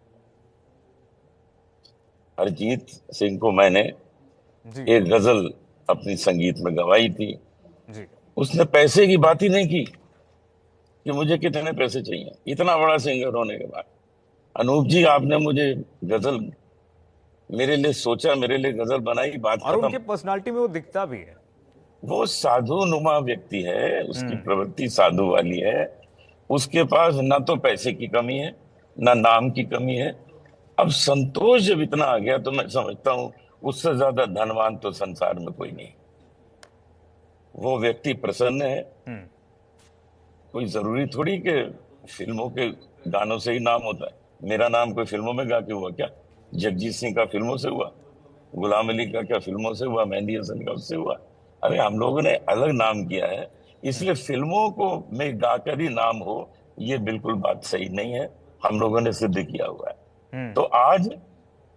अरिजीत सिंह को मैंने एक गजल अपनी संगीत में गवाई थी जी। उसने पैसे की बात ही नहीं की कि मुझे कितने पैसे चाहिए, इतना बड़ा सिंगर होने के बाद। अनूप जी, आपने मुझे गजल मेरे लिए सोचा, मेरे लिए गजल बनाई, बात और खत्म। उनके पर्सनालिटी में वो दिखता भी है। वो साधु नुमा व्यक्ति है, उसकी प्रवृत्ति साधु वाली है। उसके पास ना तो पैसे की कमी है, ना नाम की कमी है। अब संतोष जब इतना आ गया तो मैं समझता हूं उससे ज्यादा धनवान तो संसार में कोई नहीं। वो व्यक्ति प्रसन्न है। कोई जरूरी थोड़ी कि फिल्मों के गानों से ही नाम होता है। मेरा नाम कोई फिल्मों में गा के हुआ क्या? जगजीत सिंह का फिल्मों से हुआ, गुलाम अली का क्या फिल्मों से हुआ, मेहंदी हसन का उससे हुआ। अरे हम लोगों ने अलग नाम किया है, इसलिए फिल्मों को में गाकर ही नाम हो, ये बिल्कुल बात सही नहीं है। हम लोगों ने सिद्ध किया हुआ है। तो आज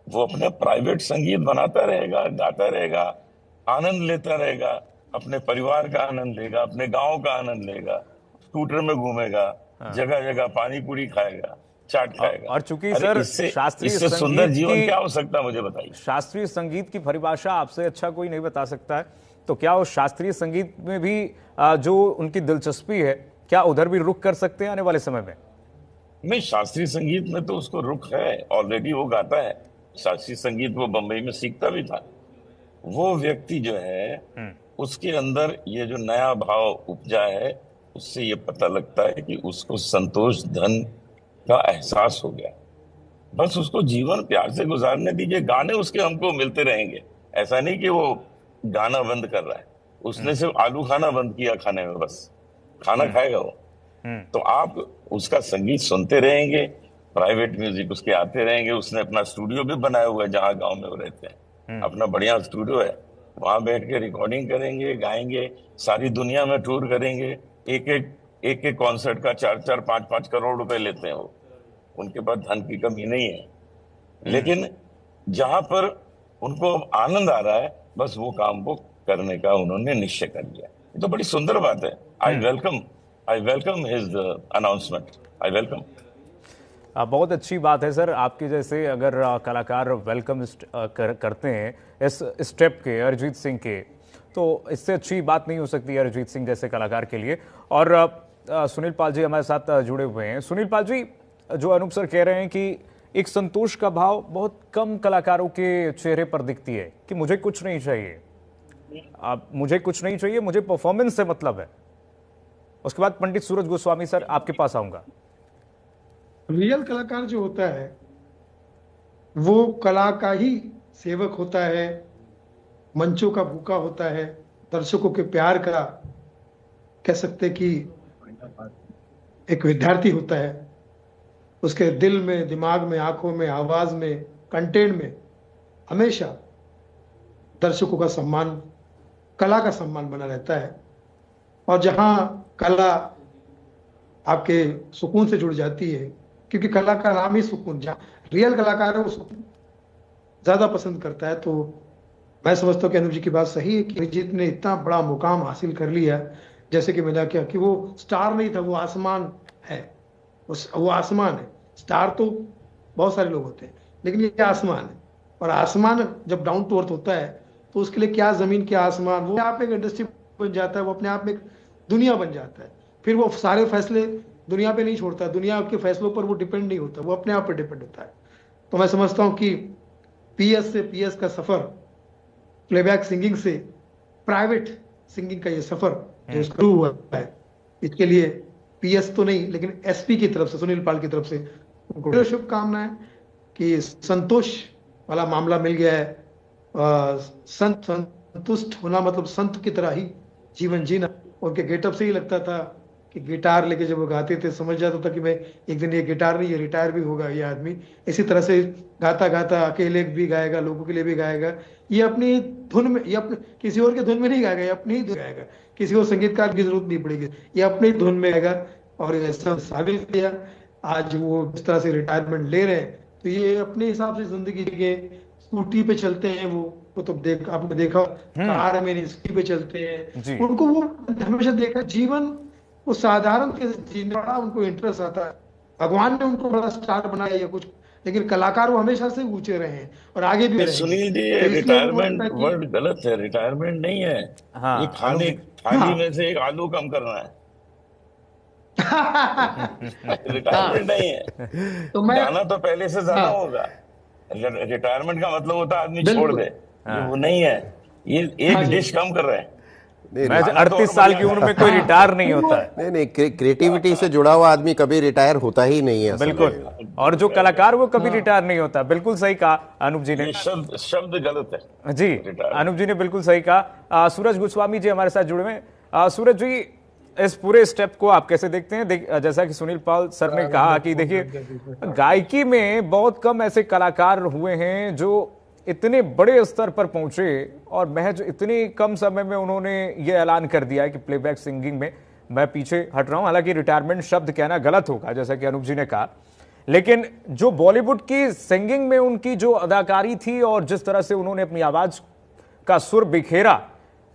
वो अपने प्राइवेट संगीत बनाता रहेगा, गाता रहेगा, आनंद लेता रहेगा, अपने परिवार का आनंद लेगा, अपने गांव का आनंद लेगा, स्कूटर में घूमेगा, जगह जगह पानी पूरी खाएगा, चाट खाएगा। और चूंकि सर शास्त्रीय इससे सुंदर जीवन की क्या हो सकता है, मुझे बताइए। शास्त्रीय संगीत की परिभाषा आपसे अच्छा कोई नहीं बता सकता है, तो क्या वो शास्त्रीय संगीत में भी जो उनकी दिलचस्पी है, क्या उधर भी रुख कर सकते हैं आने वाले समय में? नहीं, शास्त्रीय संगीत में तो उसको रुख है, ऑलरेडी वो गाता है शास्त्रीय संगीत। वो बंबई में सीखता भी था। वो व्यक्ति जो है उसके अंदर ये जो नया भाव उपजा है, उससे ये पता लगता है कि उसको संतोष धन का एहसास हो गया। बस उसको जीवन प्यार से गुजारने दीजिए। गाने उसके हमको मिलते रहेंगे, ऐसा नहीं कि वो गाना बंद कर रहा है। उसने सिर्फ आलू खाना बंद किया खाने में, बस खाना खाएगा वो। तो आप उसका संगीत सुनते रहेंगे, प्राइवेट म्यूजिक उसके आते रहेंगे। उसने अपना स्टूडियो भी बनाया हुआ है जहाँ गांव में वो रहते हैं, अपना बढ़िया स्टूडियो है, वहां बैठ के रिकॉर्डिंग करेंगे, गाएंगे, सारी दुनिया में टूर करेंगे। एक एक कॉन्सर्ट का 4-4, 5-5 करोड़ रुपए लेते हैं वो। उनके पास धन की कमी नहीं है, लेकिन जहां पर उनको आनंद आ रहा है, बस वो काम को करने का उन्होंने निश्चय कर लिया। ये तो बड़ी सुंदर बात है। I welcome his announcement, I welcome. बहुत अच्छी बात है सर, आपके जैसे अगर कलाकार वेलकम करते हैं इस स्टेप के, अरिजीत सिंह के, तो इससे अच्छी बात नहीं हो सकती अरिजीत सिंह जैसे कलाकार के लिए। और सुनील पाल जी हमारे साथ जुड़े हुए हैं। सुनील पाल जी, जो अनूप सर कह रहे हैं कि एक संतोष का भाव बहुत कम कलाकारों के चेहरे पर दिखती है कि मुझे कुछ नहीं चाहिए, मुझे कुछ नहीं चाहिए, मुझे परफॉर्मेंस से मतलब है। उसके बाद पंडित सूरज गोस्वामी सर, आपके पास आऊंगा। रियल कलाकार जो होता है वो कला का ही सेवक होता है, मंचों का भूखा होता है, दर्शकों के प्यार का कह सकते कि एक विद्यार्थी होता है। उसके दिल में, दिमाग में, आंखों में, आवाज में, कंटेंट में हमेशा दर्शकों का सम्मान, कला का सम्मान बना रहता है। और जहां कला आपके सुकून से जुड़ जाती है, क्योंकि कला का नाम ही सुकून, जहाँ रियल कलाकार है वो सुकून ज्यादा पसंद करता है। तो मैं समझता हूँ कि अनुप जी की बात सही है कि अरिजीत ने इतना बड़ा मुकाम हासिल कर लिया, जैसे कि मैंने क्या कि वो स्टार नहीं था, वो आसमान है, वो आसमान है। स्टार तो बहुत सारे लोग होते हैं, लेकिन ये आसमान है। और आसमान जब डाउन टू अर्थ होता है तो उसके लिए क्या जमीन, क्या आसमान, वो आप एक इंडस्ट्री बन जाता है, वो अपने आप में एक दुनिया बन जाता है। फिर वो सारे फैसले दुनिया पे नहीं छोड़ता, दुनिया के फैसलों पर वो डिपेंड नहीं होता, वो अपने आप पे डिपेंड होता है। तो मैं समझता हूँ कि पीएस से पीएस का सफर, प्लेबैक सिंगिंग से प्राइवेट सिंगिंग का ये सफर जो शुरू हुआ है, इसके लिए पीएस तो नहीं लेकिन एसपी की तरफ से, सुनील पाल की तरफ से उनको शुभकामनाएं कि संतोष वाला मामला मिल गया है। संतुष्ट होना मतलब संत की तरह ही जीवन जीना। उनके गेटअप से ही लगता था कि गिटार लेके जब वो गाते थे समझ जाता था कि मैं एक दिन ये गिटार नहीं, ये रिटायर भी होगा ये आदमी। इसी तरह से गाता गाता अकेले भी गाएगा, लोगों के लिए भी गाएगा। ये अपनी धुन में, ये अपने किसी और के धुन में नहीं गाएगा, ये अपनी ही धुन गाएगा, किसी और संगीतकार की जरूरत नहीं पड़ेगी, ये अपनी धुन में गाएगा। और ऐसा साबित किया। आज वो जिस तरह से रिटायरमेंट ले रहे हैं तो ये अपने हिसाब से जिंदगी के स्कूटी पे चलते हैं। वो तो आपने देखा, कार में नहीं, स्कूटी पे चलते हैं। उनको वो हमेशा देखा जीवन वो साधारण के जीने बड़ा उनको इंटरेस्ट आता है। भगवान ने उनको बड़ा स्टार बनाया या कुछ, लेकिन कलाकार वो हमेशा से ऊंचे रहे हैं और आगे भी रहेंगे। सुनील जी, रिटायरमेंट वर्ड गलत है, रिटायरमेंट नहीं है। ये खाने थाली में से एक आलू कम करना है। रिटायरमेंट नहीं है। तो जाना तो पहले से ज्यादा होगा। रिटायरमेंट का मतलब होता है आदमी छोड़ दे, वो नहीं है। ये एक डिश कम कर रहे हैं। 38 साल की उम्र में कोई रिटायर नहीं होता है। नहीं, क्रिएटिविटी से जुड़ा हुआ आदमी कभी रिटायर होता ही नहीं है। बिल्कुल। और जो कलाकार वो कभी रिटायर नहीं होता। बिल्कुल सही कहा अनूप जी ने। शब्द गलत है जी, अनूप जी ने बिल्कुल सही कहा। सूरज गोस्वामी जी हमारे साथ जुड़े हुए। सूरज जी, इस पूरे स्टेप को आप कैसे देखते हैं? जैसा कि सुनील पाल सर ने कहा कि देखिए, गायकी में बहुत कम ऐसे कलाकार हुए हैं जो इतने बड़े स्तर पर पहुंचे और महज इतने कम समय में उन्होंने ये ऐलान कर दिया है कि प्लेबैक सिंगिंग में मैं पीछे हट रहा हूं। हालांकि रिटायरमेंट शब्द कहना गलत होगा जैसा कि अनूप जी ने कहा, लेकिन जो बॉलीवुड की सिंगिंग में उनकी जो अदाकारी थी और जिस तरह से उन्होंने अपनी आवाज का सुर बिखेरा,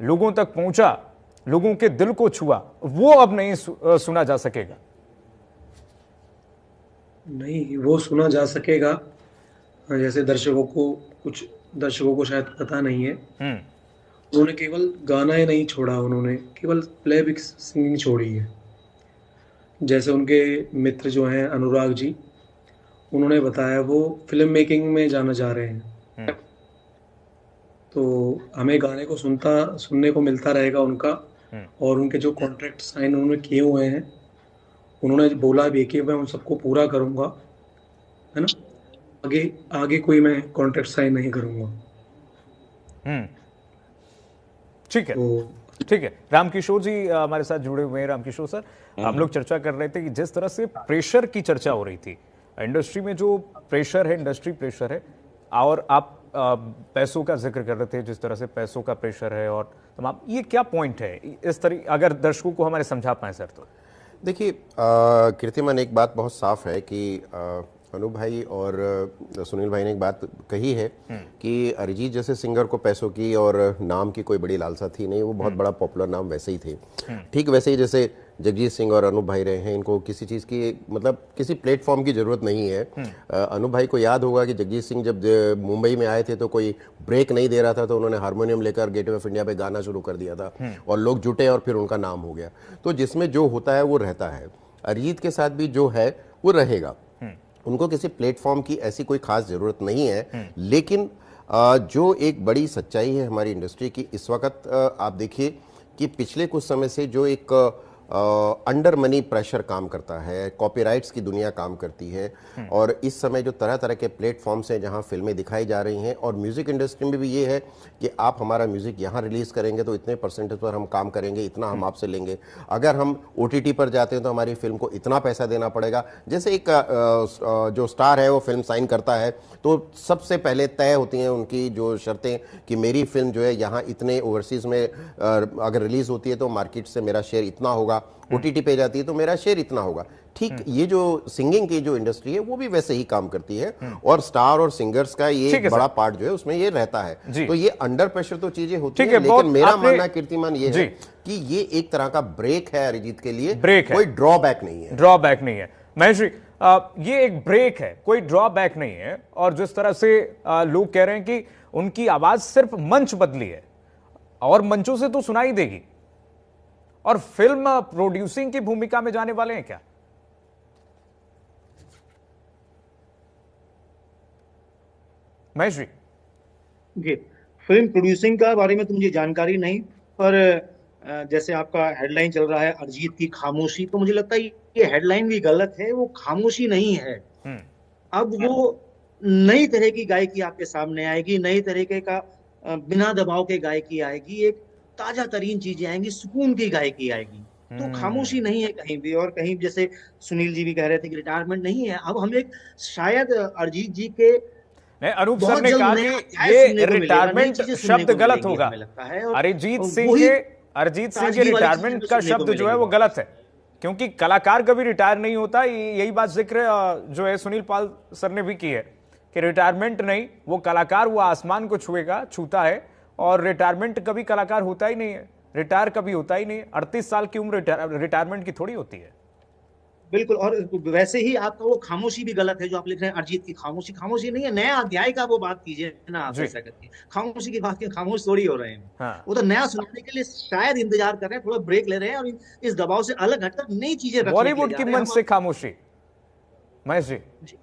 लोगों तक पहुंचा, लोगों के दिल को छुआ, वो अब नहीं सुना जा सकेगा। नहीं, वो सुना जा सकेगा। जैसे कुछ दर्शकों को शायद पता नहीं है, उन्होंने केवल गाना ही नहीं छोड़ा, उन्होंने केवल प्लेबैक सिंगिंग छोड़ी है। जैसे उनके मित्र जो हैं अनुराग जी, उन्होंने बताया वो फिल्म मेकिंग में जाना चाह रहे हैं। तो हमें गाने को सुनने को मिलता रहेगा उनका। और उनके जो कॉन्ट्रैक्ट साइन उन्होंने किए हुए हैं, उन्होंने बोला भी कि मैं उन सबको पूरा करूंगा, है ना। आगे कोई मैं कॉन्ट्रैक्ट साइन नहीं करूंगा। ठीक है। तो ठीक है, रामकिशोर जी हमारे साथ जुड़े हुए हैं। रामकिशोर सर, हम लोग चर्चा कर रहे थे कि जिस तरह से प्रेशर की चर्चा हो रही थी, इंडस्ट्री में जो प्रेशर है, इंडस्ट्री प्रेशर है, और आप पैसों का जिक्र कर रहे थे, जिस तरह से पैसों का प्रेशर है और तमाम, ये क्या पॉइंट है इस तरह, अगर दर्शकों को हमारे समझा पाए सर तो? देखिए कीर्तिमान, एक बात बहुत साफ है कि अनूप भाई और सुनील भाई ने एक बात कही है कि अरिजीत जैसे सिंगर को पैसों की और नाम की कोई बड़ी लालसा थी नहीं, वो बहुत बड़ा पॉपुलर नाम वैसे ही थे। ठीक वैसे ही जैसे जगजीत सिंह और अनूप भाई रहे हैं, इनको किसी चीज़ की, मतलब किसी प्लेटफॉर्म की ज़रूरत नहीं है। अनूप भाई को याद होगा कि जगजीत सिंह जब मुंबई में आए थे तो कोई ब्रेक नहीं दे रहा था, तो उन्होंने हारमोनियम लेकर गेटवे ऑफ इंडिया पे गाना शुरू कर दिया था और लोग जुटे और फिर उनका नाम हो गया। तो जिसमें जो होता है वो रहता है। अरिजीत के साथ भी जो है वो रहेगा। उनको किसी प्लेटफॉर्म की ऐसी कोई खास ज़रूरत नहीं है। लेकिन जो एक बड़ी सच्चाई है हमारी इंडस्ट्री की इस वक्त, आप देखिए कि पिछले कुछ समय से जो एक अंडर मनी प्रेशर काम करता है, कॉपीराइट्स की दुनिया काम करती है, और इस समय जो तरह तरह के प्लेटफॉर्म्स हैं जहां फिल्में दिखाई जा रही हैं, और म्यूज़िक इंडस्ट्री में भी ये है कि आप हमारा म्यूज़िक यहाँ रिलीज़ करेंगे तो इतने परसेंटेज पर हम काम करेंगे, इतना हम आपसे लेंगे। अगर हम OTT पर जाते हैं तो हमारी फिल्म को इतना पैसा देना पड़ेगा। जैसे एक जो स्टार है वो फिल्म साइन करता है तो सबसे पहले तय होती हैं उनकी जो शर्तें कि मेरी फिल्म जो है यहाँ इतने ओवरसीज़ में अगर रिलीज़ होती है तो मार्केट से मेरा शेयर इतना होगा, OTT पे जाती है तो मेरा शेयर इतना होगा। ठीक ये जो सिंगिंग की जो इंडस्ट्री है वो भी वैसे ही काम करती है, और स्टार और सिंगर्स का ये बड़ा पार्ट जो है उसमें ये रहता है। तो ये अंडर प्रेशर तो चीजें होती है, लेकिन मेरा मानना कीर्तिमान ये है कि ये एक तरह का ब्रेक है अरिजीत के लिए, कोई ड्रॉबैक नहीं है। ड्रॉबैक नहीं है महेश जी, ये एक ब्रेक है, कोई ड्रॉबैक नहीं है। और जिस तरह से लोग कह रहे हैं कि उनकी आवाज सिर्फ मंच बदली है और मंचों से तो सुनाई देगी, और फिल्म प्रोड्यूसिंग की भूमिका में जाने वाले हैं क्या? महेश जी, फिल्म प्रोड्यूसिंग का बारे में तो मुझे जानकारी नहीं, पर जैसे आपका हेडलाइन चल रहा है अरिजीत की खामोशी, तो मुझे लगता है ये हेडलाइन भी गलत है। वो खामोशी नहीं है, अब वो नई तरह की गायकी आपके सामने आएगी, नई तरीके का बिना दबाव के गायकी आएगी, एक ताजा तरीन चीजें आएंगी, सुकून की गायकी आएगी। तो खामोशी नहीं है कहीं भी। और कहीं जैसे सुनील जी भी कह रहे थे कि रिटायरमेंट नहीं है। अब हम एक शायद अरिजीत जी के, अनूप सर ने कहा कि ये रिटायरमेंट शब्द गलत होगा। अरिजीत सिंह के रिटायरमेंट का शब्द जो है वो गलत है, क्योंकि कलाकार कभी रिटायर नहीं होता। यही बात जिक्र जो है सुनील पाल सर ने भी की है कि रिटायरमेंट नहीं, वो कलाकार वो आसमान को छूता है, और रिटायरमेंट कभी कलाकार होता ही नहीं है, रिटायर कभी होता ही नहीं है। 38 साल की उम्र रिटायरमेंट की थोड़ी होती है। बिल्कुल। और वैसे ही आपका वो खामोशी भी गलत है जो आप लिख रहे हैं, अरिजीत की खामोशी। खामोशी नहीं है, नया अध्याय का वो बात कीजिए ना आप ऐसा करके। खामोशी की बात की, खामोश थोड़ी हो रहे हैं। हाँ। वो तो नया सुनाने के लिए शायद इंतजार कर रहे हैं, थोड़ा ब्रेक ले रहे हैं और इस दबाव से अलग हटकर नई चीजें बॉलीवुड की मंच से खामोशी, महेश जी।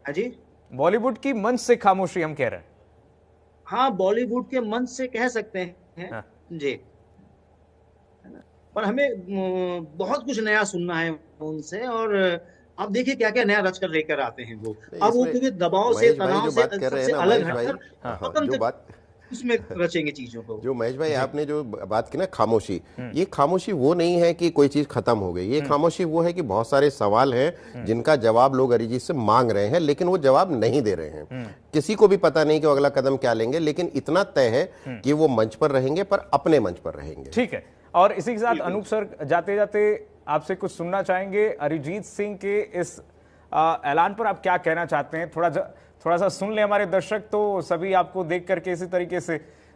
हाँ जी, बॉलीवुड की मंच से खामोशी हम कह रहे हैं। हाँ, बॉलीवुड के मंच से कह सकते हैं। हाँ। जी, पर हमें बहुत कुछ नया सुनना है उनसे, और अब देखिए क्या क्या नया रच कर लेकर आते हैं वो। अब वो क्योंकि दबाव से, तनाव से अलग हटकर उसमें रचेंगे चीजों को। जो महेश भाई आपने जो बात की ना खामोशी, ये खामोशी वो नहीं है कि कोई चीज खत्म हो गई। ये खामोशी वो है कि बहुत सारे सवाल हैं जिनका जवाब लोग अरिजीत से मांग रहे हैं, लेकिन वो जवाब नहीं दे रहे हैं। किसी को भी पता नहीं कि वो अगला कदम क्या लेंगे, लेकिन इतना तय है कि वो मंच पर रहेंगे, पर अपने मंच पर रहेंगे। ठीक है। और इसी के साथ अनूप सर, जाते जाते आपसे कुछ सुनना चाहेंगे अरिजीत सिंह के इस ऐलान पर आप क्या कहना चाहते हैं? थोड़ा सा सुन ले हमारे दर्शक, तो सभी आपको देख करके इसी तरीके से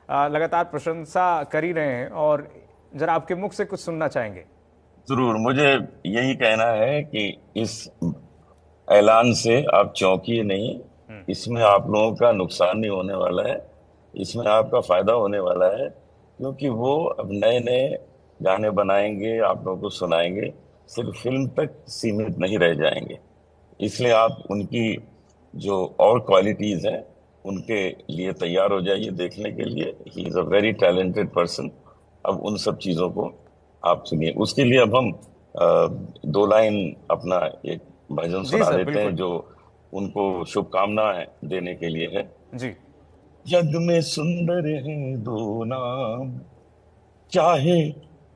लगातार प्रशंसा कर ही रहे हैं, और जरा आपके मुख से कुछ सुनना चाहेंगे। जरूर। मुझे यही कहना है कि इस ऐलान से आप चौंकिए नहीं, इसमें आप लोगों का नुकसान नहीं होने वाला है, इसमें आपका फायदा होने वाला है, क्योंकि वो अब नए नए गाने बनाएंगे, आप लोगों को सुनाएंगे, सिर्फ फिल्म तक सीमित नहीं रह जाएंगे। इसलिए आप उनकी जो और क्वालिटीज हैं उनके लिए तैयार हो जाइए देखने के लिए। He is a very talented person. अब उन सब चीजों को आप सुनिए। उसके लिए अब हम 2 लाइन अपना एक भजन सुना देते हैं जो उनको शुभकामनाएं देने के लिए है। जी। जग में सुंदर है 2 नाम, चाहे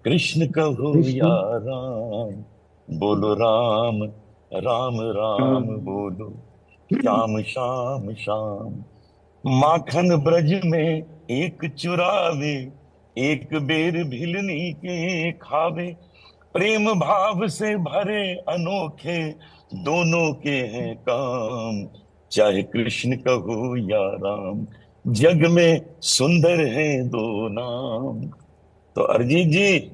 कृष्ण कहो या राम, बोलो राम राम राम बोलो, श्याम श्याम श्याम। माखन ब्रज में एक चुरावे, एक बेर भिलनी के खावे, प्रेम भाव से भरे अनोखे दोनों के हैं काम, चाहे कृष्ण कहो या राम, जग में सुंदर है दो नाम। तो Arijit ji,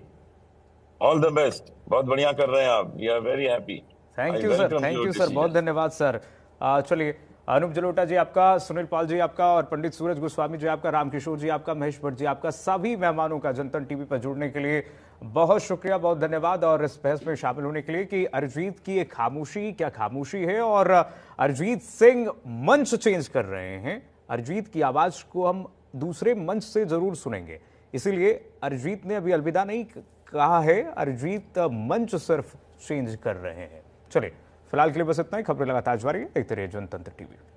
all the best, बहुत बढ़िया कर रहे हैं आप, we are very happy. Thank you sir, बहुत धन्यवाद सर। चलिए, अनूप जलोटा जी आपका, सुनील पाल जी आपका, और पंडित सूरज गोस्वामी जी आपका, रामकिशोर जी आपका, महेश भट्ट जी आपका, सभी मेहमानों का जनतन टीवी पर जुड़ने के लिए बहुत शुक्रिया, बहुत धन्यवाद। और इस बहस में शामिल होने के लिए कि अरिजीत की एक खामोशी क्या खामोशी है, और अरिजीत सिंह मंच चेंज कर रहे हैं। अरिजीत की आवाज को हम दूसरे मंच से जरूर सुनेंगे, इसीलिए अरिजीत ने अभी अलविदा नहीं कहा है, अरिजीत मंच सिर्फ चेंज कर रहे हैं। चलिए, फिलहाल के लिए बस इतना ही। खबरें लगातार जारी है, देखते रहिए जनतंत्र टीवी।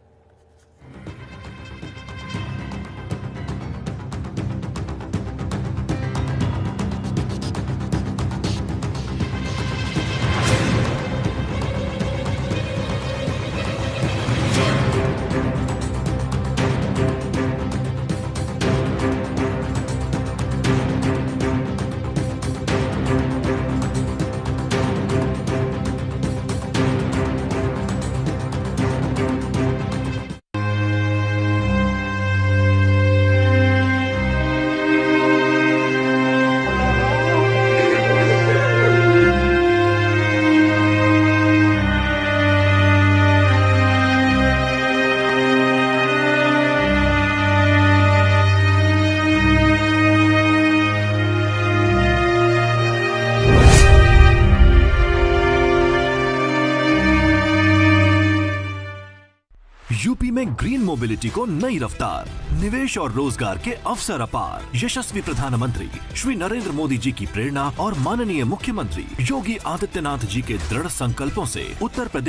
यूपी में ग्रीन मोबिलिटी को नई रफ्तार, निवेश और रोजगार के अवसर अपार। यशस्वी प्रधानमंत्री श्री नरेंद्र मोदी जी की प्रेरणा और माननीय मुख्यमंत्री योगी आदित्यनाथ जी के दृढ़ संकल्पों से उत्तर प्रदेश